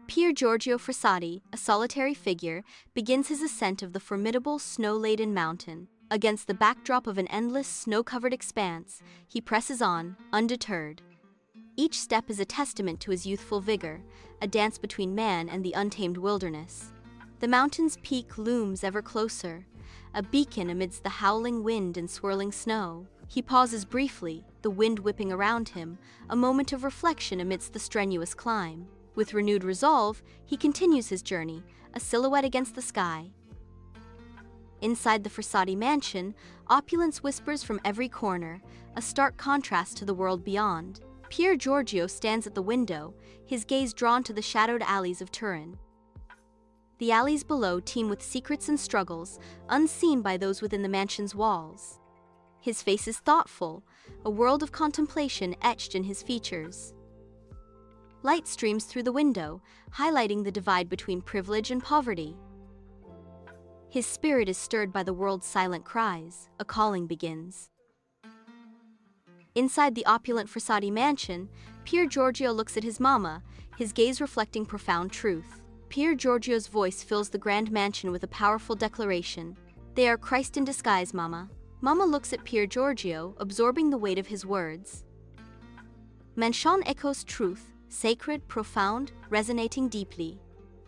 Pier Giorgio Frassati, a solitary figure, begins his ascent of the formidable snow-laden mountain. Against the backdrop of an endless snow-covered expanse, he presses on, undeterred. Each step is a testament to his youthful vigor, a dance between man and the untamed wilderness. The mountain's peak looms ever closer, a beacon amidst the howling wind and swirling snow. He pauses briefly, the wind whipping around him, a moment of reflection amidst the strenuous climb. With renewed resolve, he continues his journey, a silhouette against the sky. Inside the Frassati mansion, opulence whispers from every corner, a stark contrast to the world beyond. Pier Giorgio stands at the window, his gaze drawn to the shadowed alleys of Turin. The alleys below teem with secrets and struggles, unseen by those within the mansion's walls. His face is thoughtful, a world of contemplation etched in his features. Light streams through the window, highlighting the divide between privilege and poverty. His spirit is stirred by the world's silent cries, a calling begins. Inside the opulent Frassati mansion, Pier Giorgio looks at his mama, his gaze reflecting profound truth. Pier Giorgio's voice fills the grand mansion with a powerful declaration. "They are Christ in disguise, mama." Mama looks at Pier Giorgio, absorbing the weight of his words. Mansion echoes truth, sacred, profound, resonating deeply.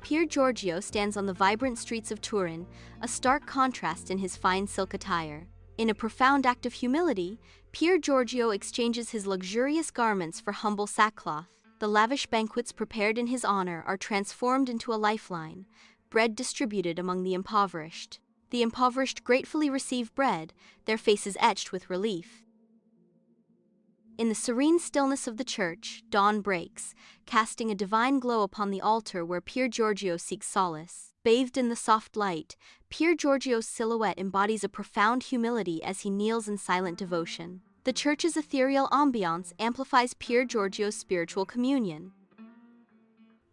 Pier Giorgio stands on the vibrant streets of Turin, a stark contrast in his fine silk attire. In a profound act of humility, Pier Giorgio exchanges his luxurious garments for humble sackcloth. The lavish banquets prepared in his honor are transformed into a lifeline, bread distributed among the impoverished. The impoverished gratefully receive bread, their faces etched with relief. In the serene stillness of the church, dawn breaks, casting a divine glow upon the altar where Pier Giorgio seeks solace. Bathed in the soft light, Pier Giorgio's silhouette embodies a profound humility as he kneels in silent devotion. The church's ethereal ambiance amplifies Pier Giorgio's spiritual communion.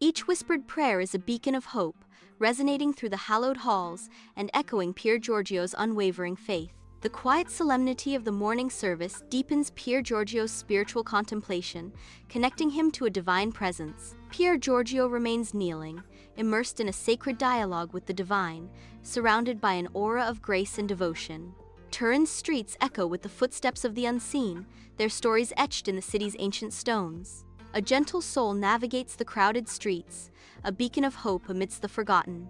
Each whispered prayer is a beacon of hope, resonating through the hallowed halls and echoing Pier Giorgio's unwavering faith. The quiet solemnity of the morning service deepens Pier Giorgio's spiritual contemplation, connecting him to a divine presence. Pier Giorgio remains kneeling, immersed in a sacred dialogue with the divine, surrounded by an aura of grace and devotion. Turin's streets echo with the footsteps of the unseen, their stories etched in the city's ancient stones. A gentle soul navigates the crowded streets, a beacon of hope amidst the forgotten.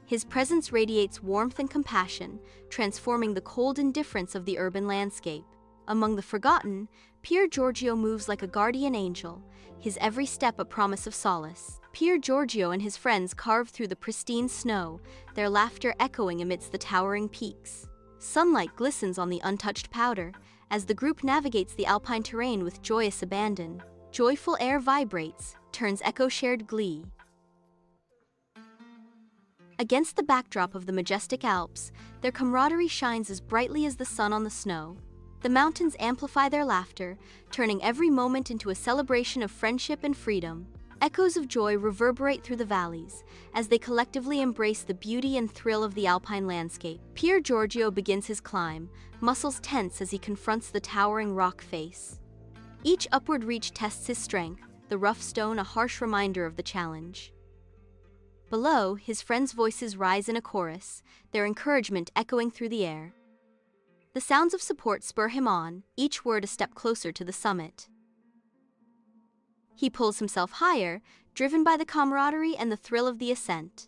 His presence radiates warmth and compassion, transforming the cold indifference of the urban landscape. Among the forgotten, Pier Giorgio moves like a guardian angel, his every step a promise of solace. Pier Giorgio and his friends carve through the pristine snow, their laughter echoing amidst the towering peaks. Sunlight glistens on the untouched powder, as the group navigates the alpine terrain with joyous abandon. Joyful air vibrates, turns echo-shared glee. Against the backdrop of the majestic Alps, their camaraderie shines as brightly as the sun on the snow. The mountains amplify their laughter, turning every moment into a celebration of friendship and freedom. Echoes of joy reverberate through the valleys, as they collectively embrace the beauty and thrill of the alpine landscape. Pier Giorgio begins his climb, muscles tense as he confronts the towering rock face. Each upward reach tests his strength, the rough stone a harsh reminder of the challenge. Below, his friends' voices rise in a chorus, their encouragement echoing through the air. The sounds of support spur him on, each word a step closer to the summit. He pulls himself higher, driven by the camaraderie and the thrill of the ascent.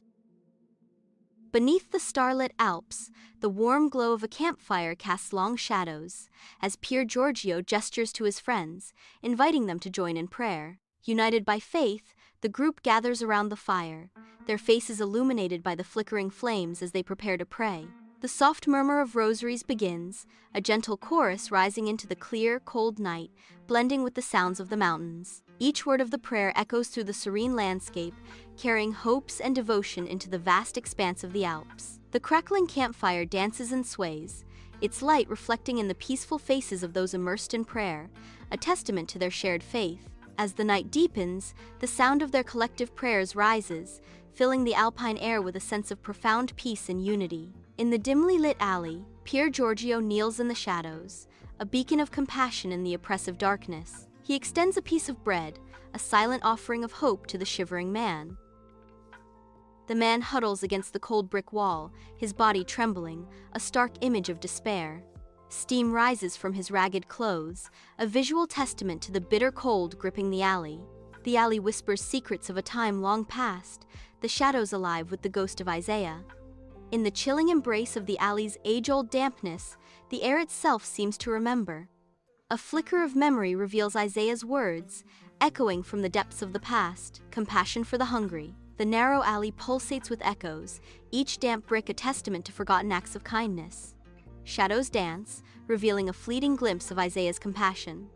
Beneath the starlit Alps, the warm glow of a campfire casts long shadows, as Pier Giorgio gestures to his friends, inviting them to join in prayer. United by faith, the group gathers around the fire, their faces illuminated by the flickering flames as they prepare to pray. The soft murmur of rosaries begins, a gentle chorus rising into the clear, cold night, blending with the sounds of the mountains. Each word of the prayer echoes through the serene landscape, carrying hopes and devotion into the vast expanse of the Alps. The crackling campfire dances and sways, its light reflecting in the peaceful faces of those immersed in prayer, a testament to their shared faith. As the night deepens, the sound of their collective prayers rises, filling the alpine air with a sense of profound peace and unity. In the dimly lit alley, Pier Giorgio kneels in the shadows, a beacon of compassion in the oppressive darkness. He extends a piece of bread, a silent offering of hope to the shivering man. The man huddles against the cold brick wall, his body trembling, a stark image of despair. Steam rises from his ragged clothes, a visual testament to the bitter cold gripping the alley. The alley whispers secrets of a time long past, the shadows alive with the ghost of Isaiah. In the chilling embrace of the alley's age-old dampness, the air itself seems to remember. A flicker of memory reveals Isaiah's words, echoing from the depths of the past, compassion for the hungry. The narrow alley pulsates with echoes, each damp brick a testament to forgotten acts of kindness. Shadows dance, revealing a fleeting glimpse of Isaiah's compassion.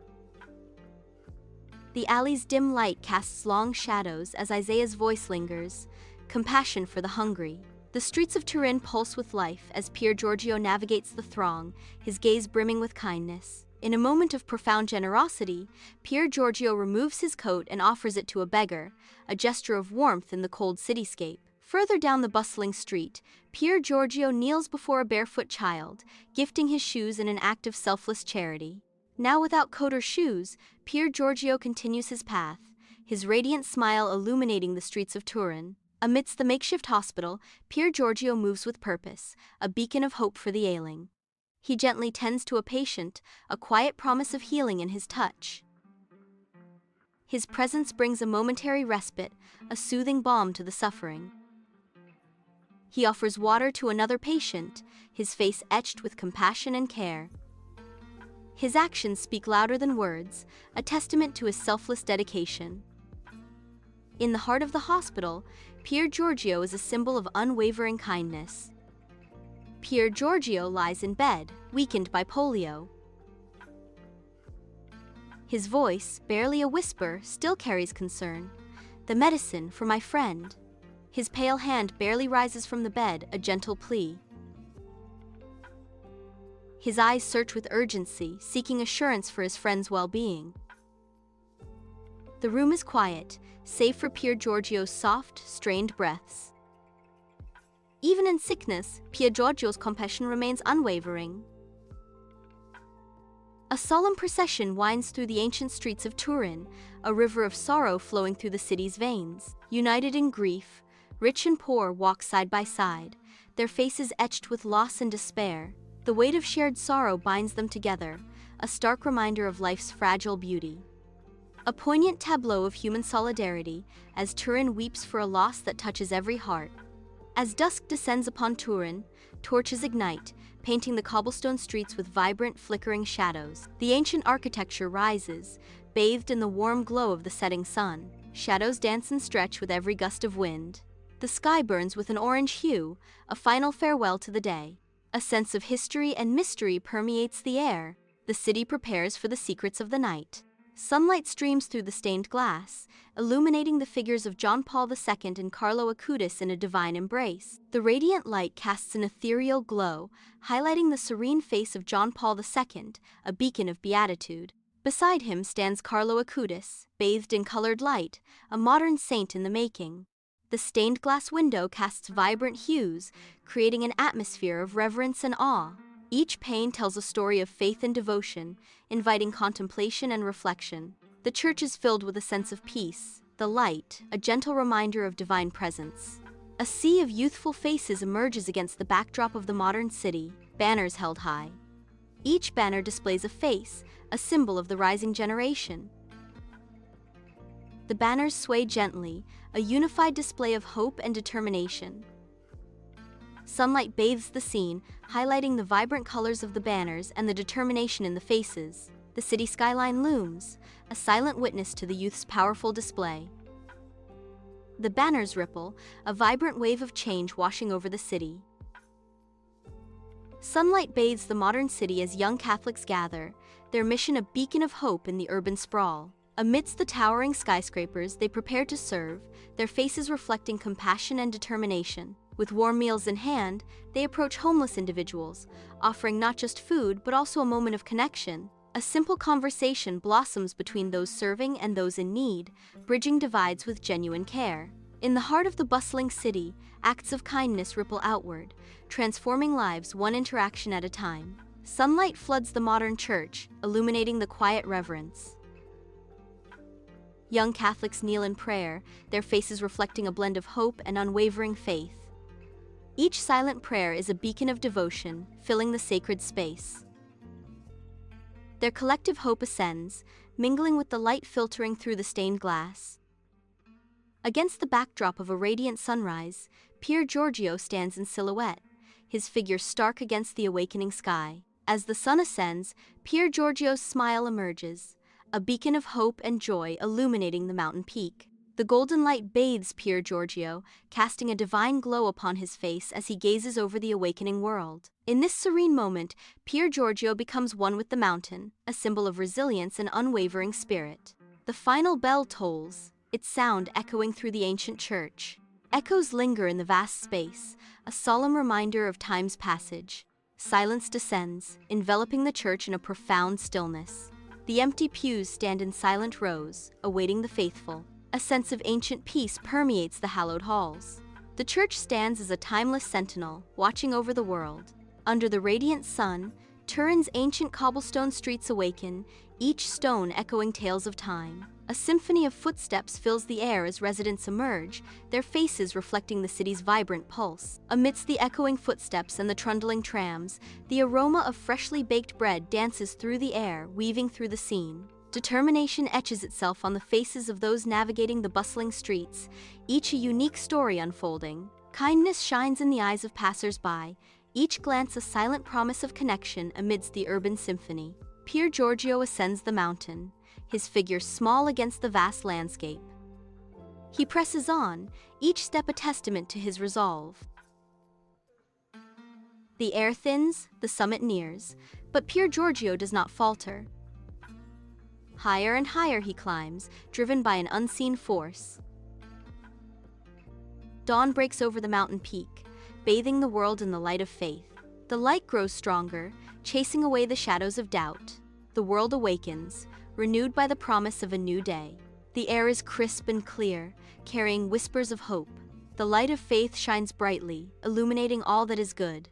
The alley's dim light casts long shadows as Isaiah's voice lingers, compassion for the hungry. The streets of Turin pulse with life as Pier Giorgio navigates the throng, his gaze brimming with kindness. In a moment of profound generosity, Pier Giorgio removes his coat and offers it to a beggar, a gesture of warmth in the cold cityscape. Further down the bustling street, Pier Giorgio kneels before a barefoot child, gifting his shoes in an act of selfless charity. Now without coat or shoes, Pier Giorgio continues his path, his radiant smile illuminating the streets of Turin. Amidst the makeshift hospital, Pier Giorgio moves with purpose, a beacon of hope for the ailing. He gently tends to a patient, a quiet promise of healing in his touch. His presence brings a momentary respite, a soothing balm to the suffering. He offers water to another patient, his face etched with compassion and care. His actions speak louder than words, a testament to his selfless dedication. In the heart of the hospital, Pier Giorgio is a symbol of unwavering kindness. Pier Giorgio lies in bed, weakened by polio. His voice, barely a whisper, still carries concern. The medicine for my friend. His pale hand barely rises from the bed, a gentle plea. His eyes search with urgency, seeking assurance for his friend's well-being. The room is quiet, save for Pier Giorgio's soft, strained breaths. Even in sickness, Pier Giorgio's compassion remains unwavering. A solemn procession winds through the ancient streets of Turin, a river of sorrow flowing through the city's veins. United in grief, rich and poor walk side by side, their faces etched with loss and despair. The weight of shared sorrow binds them together, a stark reminder of life's fragile beauty. A poignant tableau of human solidarity, as Turin weeps for a loss that touches every heart. As dusk descends upon Turin, torches ignite, painting the cobblestone streets with vibrant, flickering shadows. The ancient architecture rises, bathed in the warm glow of the setting sun. Shadows dance and stretch with every gust of wind. The sky burns with an orange hue, a final farewell to the day. A sense of history and mystery permeates the air. The city prepares for the secrets of the night. Sunlight streams through the stained glass, illuminating the figures of John Paul II and Carlo Acutis in a divine embrace. The radiant light casts an ethereal glow, highlighting the serene face of John Paul II, a beacon of beatitude. Beside him stands Carlo Acutis, bathed in colored light, a modern saint in the making. The stained glass window casts vibrant hues, creating an atmosphere of reverence and awe. Each pane tells a story of faith and devotion, inviting contemplation and reflection. The church is filled with a sense of peace, the light, a gentle reminder of divine presence. A sea of youthful faces emerges against the backdrop of the modern city, banners held high. Each banner displays a face, a symbol of the rising generation. The banners sway gently, a unified display of hope and determination. Sunlight bathes the scene, highlighting the vibrant colors of the banners and the determination in the faces. The city skyline looms, a silent witness to the youth's powerful display. The banners ripple, a vibrant wave of change washing over the city. Sunlight bathes the modern city as young Catholics gather, their mission a beacon of hope in the urban sprawl. Amidst the towering skyscrapers, they prepare to serve, their faces reflecting compassion and determination. With warm meals in hand, they approach homeless individuals, offering not just food but also a moment of connection. A simple conversation blossoms between those serving and those in need, bridging divides with genuine care. In the heart of the bustling city, acts of kindness ripple outward, transforming lives one interaction at a time. Sunlight floods the modern church, illuminating the quiet reverence. Young Catholics kneel in prayer, their faces reflecting a blend of hope and unwavering faith. Each silent prayer is a beacon of devotion, filling the sacred space. Their collective hope ascends, mingling with the light filtering through the stained glass. Against the backdrop of a radiant sunrise, Pier Giorgio stands in silhouette, his figure stark against the awakening sky. As the sun ascends, Pier Giorgio's smile emerges, a beacon of hope and joy illuminating the mountain peak. The golden light bathes Pier Giorgio, casting a divine glow upon his face as he gazes over the awakening world. In this serene moment, Pier Giorgio becomes one with the mountain, a symbol of resilience and unwavering spirit. The final bell tolls, its sound echoing through the ancient church. Echoes linger in the vast space, a solemn reminder of time's passage. Silence descends, enveloping the church in a profound stillness. The empty pews stand in silent rows, awaiting the faithful. A sense of ancient peace permeates the hallowed halls. The church stands as a timeless sentinel, watching over the world. Under the radiant sun, Turin's ancient cobblestone streets awaken, each stone echoing tales of time. A symphony of footsteps fills the air as residents emerge, their faces reflecting the city's vibrant pulse. Amidst the echoing footsteps and the trundling trams, the aroma of freshly baked bread dances through the air, weaving through the scene. Determination etches itself on the faces of those navigating the bustling streets, each a unique story unfolding. Kindness shines in the eyes of passers-by, each glance a silent promise of connection amidst the urban symphony. Pier Giorgio ascends the mountain, his figure small against the vast landscape. He presses on, each step a testament to his resolve. The air thins, the summit nears, but Pier Giorgio does not falter. Higher and higher he climbs, driven by an unseen force. Dawn breaks over the mountain peak, bathing the world in the light of faith. The light grows stronger, chasing away the shadows of doubt. The world awakens, renewed by the promise of a new day. The air is crisp and clear, carrying whispers of hope. The light of faith shines brightly, illuminating all that is good.